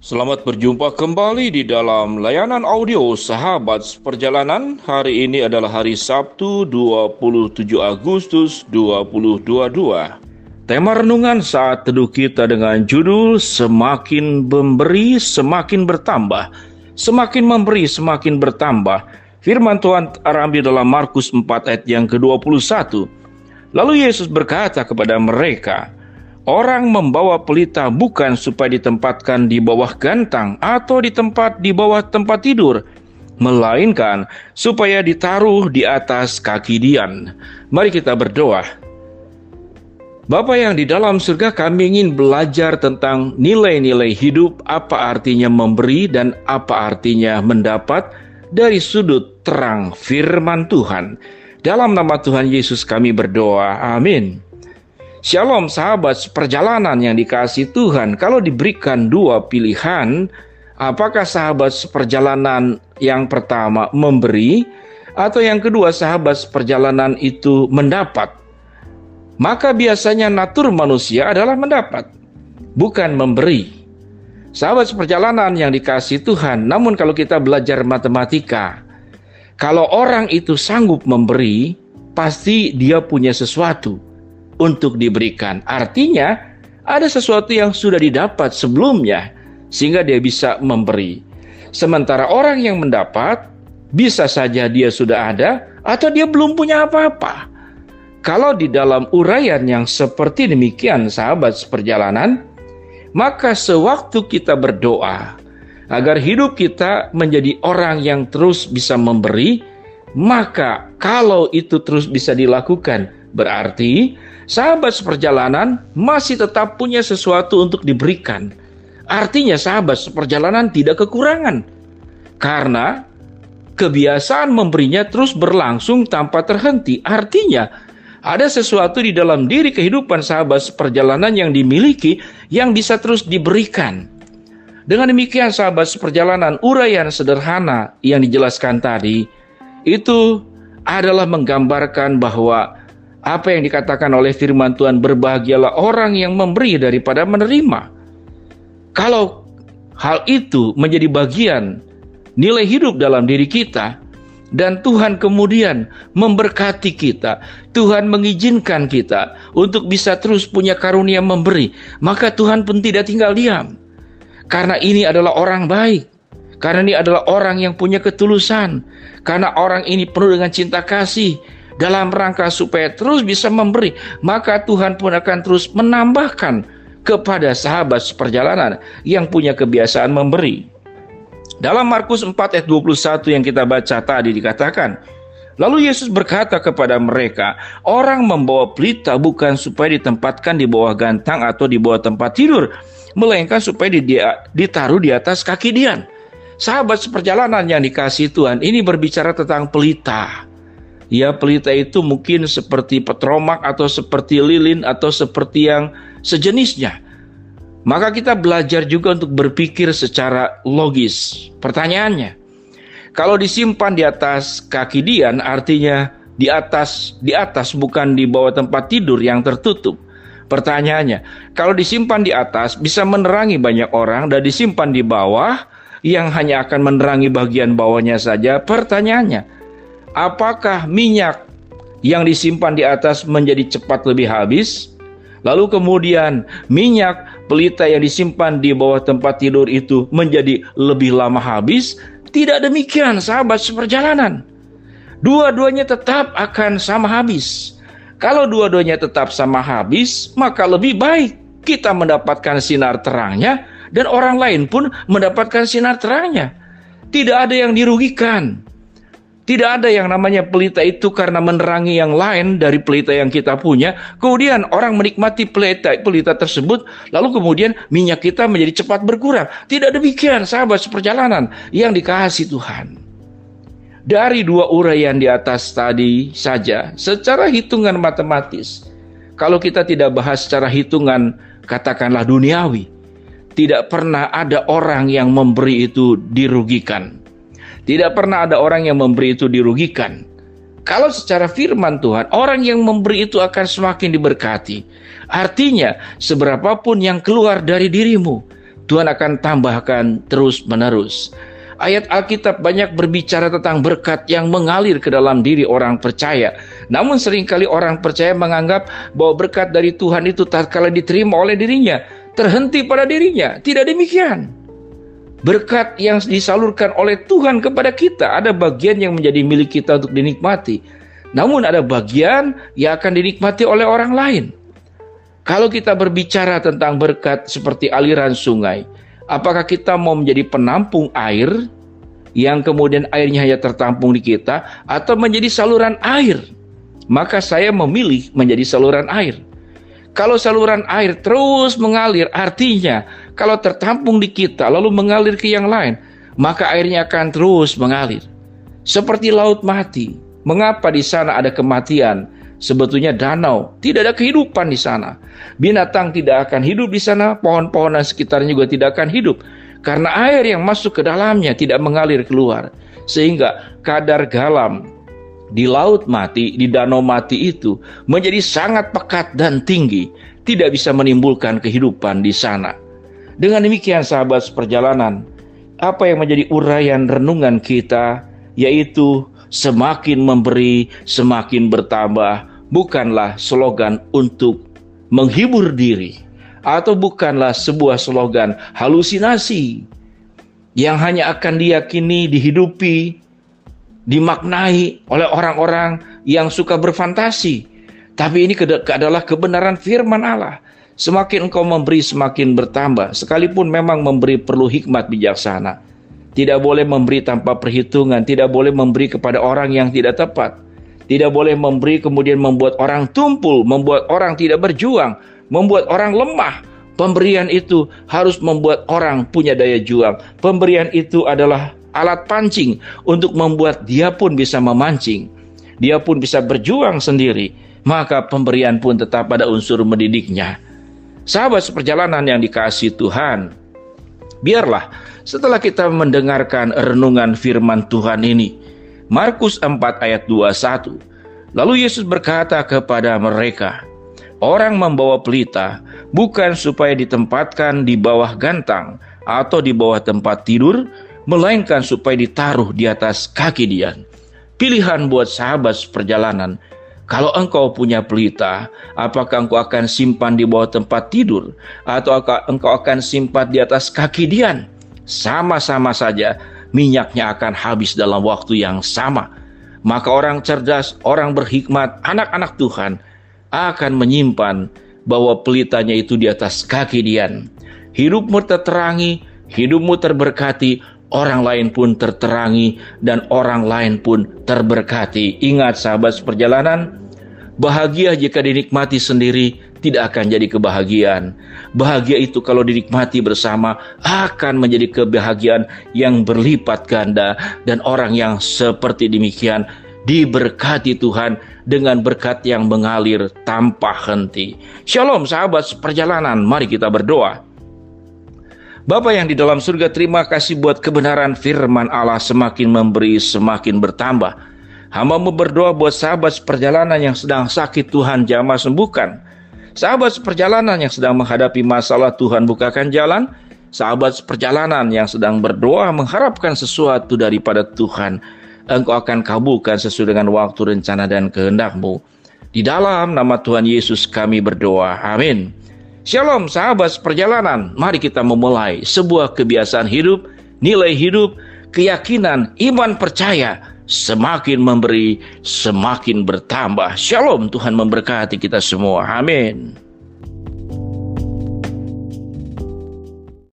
Selamat berjumpa kembali di dalam layanan audio Sahabat Perjalanan. Hari ini adalah hari Sabtu 27 Agustus 2022. Tema renungan saat teduh kita dengan judul Semakin memberi semakin bertambah. Semakin memberi semakin bertambah. Firman Tuhan terambil dalam Markus 4 ayat yang ke-21. Lalu Yesus berkata kepada mereka, orang membawa pelita bukan supaya ditempatkan di bawah gantang atau di bawah tempat tidur, melainkan supaya ditaruh di atas kaki dian. Mari kita berdoa. Bapa yang di dalam surga, kami ingin belajar tentang nilai-nilai hidup, apa artinya memberi dan apa artinya mendapat dari sudut terang firman Tuhan. Dalam nama Tuhan Yesus kami berdoa, amin. Shalom sahabat seperjalanan yang dikasihi Tuhan. Kalau diberikan dua pilihan, apakah sahabat seperjalanan yang pertama memberi atau yang kedua sahabat seperjalanan itu mendapat? Maka biasanya natur manusia adalah mendapat, bukan memberi. Sahabat seperjalanan yang dikasihi Tuhan, namun kalau kita belajar matematika, kalau orang itu sanggup memberi, pasti dia punya sesuatu untuk diberikan. Artinya ada sesuatu yang sudah didapat sebelumnya sehingga dia bisa memberi. Sementara orang yang mendapat bisa saja dia sudah ada atau dia belum punya apa-apa. Kalau di dalam uraian yang seperti demikian sahabat seperjalanan, maka sewaktu kita berdoa agar hidup kita menjadi orang yang terus bisa memberi, maka kalau itu terus bisa dilakukan, berarti sahabat seperjalanan masih tetap punya sesuatu untuk diberikan. Artinya sahabat seperjalanan tidak kekurangan, karena kebiasaan memberinya terus berlangsung tanpa terhenti. Artinya ada sesuatu di dalam diri kehidupan sahabat seperjalanan yang dimiliki yang bisa terus diberikan. Dengan demikian sahabat seperjalanan, uraian sederhana yang dijelaskan tadi itu adalah menggambarkan bahwa apa yang dikatakan oleh firman Tuhan, berbahagialah orang yang memberi daripada menerima. Kalau hal itu menjadi bagian nilai hidup dalam diri kita, dan Tuhan kemudian memberkati kita, Tuhan mengizinkan kita untuk bisa terus punya karunia memberi, maka Tuhan pun tidak tinggal diam. Karena ini adalah orang baik, karena ini adalah orang yang punya ketulusan, karena orang ini penuh dengan cinta kasih, dalam rangka supaya terus bisa memberi, maka Tuhan pun akan terus menambahkan kepada sahabat seperjalanan yang punya kebiasaan memberi. Dalam Markus 4 ayat 21 yang kita baca tadi dikatakan, lalu Yesus berkata kepada mereka, orang membawa pelita bukan supaya ditempatkan di bawah gantang atau di bawah tempat tidur, melainkan supaya ditaruh di atas kaki dian. Sahabat seperjalanan yang dikasihi Tuhan, ini berbicara tentang pelita. Ya, pelita itu mungkin seperti petromak atau seperti lilin atau seperti yang sejenisnya. Maka kita belajar juga untuk berpikir secara logis. Pertanyaannya, kalau disimpan di atas kaki dian, artinya di atas bukan di bawah tempat tidur yang tertutup. Pertanyaannya, kalau disimpan di atas bisa menerangi banyak orang, dan disimpan di bawah yang hanya akan menerangi bagian bawahnya saja. Pertanyaannya, apakah minyak yang disimpan di atas menjadi cepat lebih habis? Lalu kemudian minyak pelita yang disimpan di bawah tempat tidur itu menjadi lebih lama habis? Tidak demikian sahabat seperjalanan. Dua-duanya tetap akan sama habis. Kalau dua-duanya tetap sama habis, maka lebih baik kita mendapatkan sinar terangnya dan orang lain pun mendapatkan sinar terangnya. Tidak ada yang dirugikan. Tidak ada yang namanya pelita itu karena menerangi yang lain dari pelita yang kita punya. Kemudian orang menikmati pelita tersebut, lalu kemudian minyak kita menjadi cepat berkurang. Tidak demikian sahabat seperjalanan yang dikasihi Tuhan. Dari dua uraian di atas tadi saja, secara hitungan matematis, kalau kita tidak bahas secara hitungan katakanlah duniawi, tidak pernah ada orang yang memberi itu dirugikan. Tidak pernah ada orang yang memberi itu dirugikan. Kalau secara firman Tuhan, orang yang memberi itu akan semakin diberkati. Artinya, seberapapun yang keluar dari dirimu, Tuhan akan tambahkan terus-menerus. Ayat Alkitab banyak berbicara tentang berkat yang mengalir ke dalam diri orang percaya. Namun seringkali orang percaya menganggap bahwa berkat dari Tuhan itu tatkala diterima oleh dirinya, terhenti pada dirinya. Tidak demikian. Berkat yang disalurkan oleh Tuhan kepada kita, ada bagian yang menjadi milik kita untuk dinikmati. Namun ada bagian yang akan dinikmati oleh orang lain. Kalau kita berbicara tentang berkat seperti aliran sungai, apakah kita mau menjadi penampung air yang kemudian airnya hanya tertampung di kita, atau menjadi saluran air? Maka saya memilih menjadi saluran air. Kalau saluran air terus mengalir, artinya kalau tertampung di kita lalu mengalir ke yang lain, maka airnya akan terus mengalir. Seperti laut mati. Mengapa di sana ada kematian? Sebetulnya danau, tidak ada kehidupan di sana. Binatang tidak akan hidup di sana, pohon-pohonan sekitarnya juga tidak akan hidup. Karena air yang masuk ke dalamnya tidak mengalir keluar. Sehingga kadar garam di laut mati, di danau mati itu menjadi sangat pekat dan tinggi. Tidak bisa menimbulkan kehidupan di sana. Dengan demikian sahabat seperjalanan, apa yang menjadi uraian renungan kita, yaitu semakin memberi, semakin bertambah, bukanlah slogan untuk menghibur diri, atau bukanlah sebuah slogan halusinasi yang hanya akan diyakini, dihidupi, dimaknai oleh orang-orang yang suka berfantasi. Tapi ini adalah kebenaran firman Allah. Semakin engkau memberi, semakin bertambah. Sekalipun memang memberi perlu hikmat bijaksana. Tidak boleh memberi tanpa perhitungan, tidak boleh memberi kepada orang yang tidak tepat. Tidak boleh memberi kemudian membuat orang tumpul, membuat orang tidak berjuang, membuat orang lemah. Pemberian itu harus membuat orang punya daya juang. Pemberian itu adalah alat pancing untuk membuat dia pun bisa memancing. Dia pun bisa berjuang sendiri. Maka pemberian pun tetap pada unsur mendidiknya. Sahabat seperjalanan yang dikasihi Tuhan, biarlah setelah kita mendengarkan renungan firman Tuhan ini, Markus 4 ayat 21, lalu Yesus berkata kepada mereka, orang membawa pelita bukan supaya ditempatkan di bawah gantang atau di bawah tempat tidur, melainkan supaya ditaruh di atas kaki dia. Pilihan buat sahabat seperjalanan. Kalau engkau punya pelita, apakah engkau akan simpan di bawah tempat tidur, atau engkau akan simpan di atas kaki dian? Sama-sama saja, minyaknya akan habis dalam waktu yang sama. Maka orang cerdas, orang berhikmat, anak-anak Tuhan akan menyimpan bahwa pelitanya itu di atas kaki dian. Hidupmu terterangi, hidupmu terberkati, orang lain pun terterangi, dan orang lain pun terberkati. Ingat sahabat seperjalanan, bahagia jika dinikmati sendiri tidak akan jadi kebahagiaan. Bahagia itu kalau dinikmati bersama akan menjadi kebahagiaan yang berlipat ganda. Dan orang yang seperti demikian diberkati Tuhan dengan berkat yang mengalir tanpa henti. Shalom sahabat seperjalanan, mari kita berdoa. Bapa yang di dalam surga, terima kasih buat kebenaran firman Allah, semakin memberi semakin bertambah. Hamba-Mu berdoa buat sahabat seperjalanan yang sedang sakit, Tuhan jamah sembuhkan. Sahabat seperjalanan yang sedang menghadapi masalah, Tuhan bukakan jalan. Sahabat seperjalanan yang sedang berdoa mengharapkan sesuatu daripada Tuhan, Engkau akan kabulkan sesuai dengan waktu, rencana, dan kehendak-Mu. Di dalam nama Tuhan Yesus kami berdoa, amin. Shalom sahabat seperjalanan, mari kita memulai sebuah kebiasaan hidup, nilai hidup, keyakinan, iman percaya, semakin memberi, semakin bertambah. Shalom, Tuhan memberkati kita semua, amin.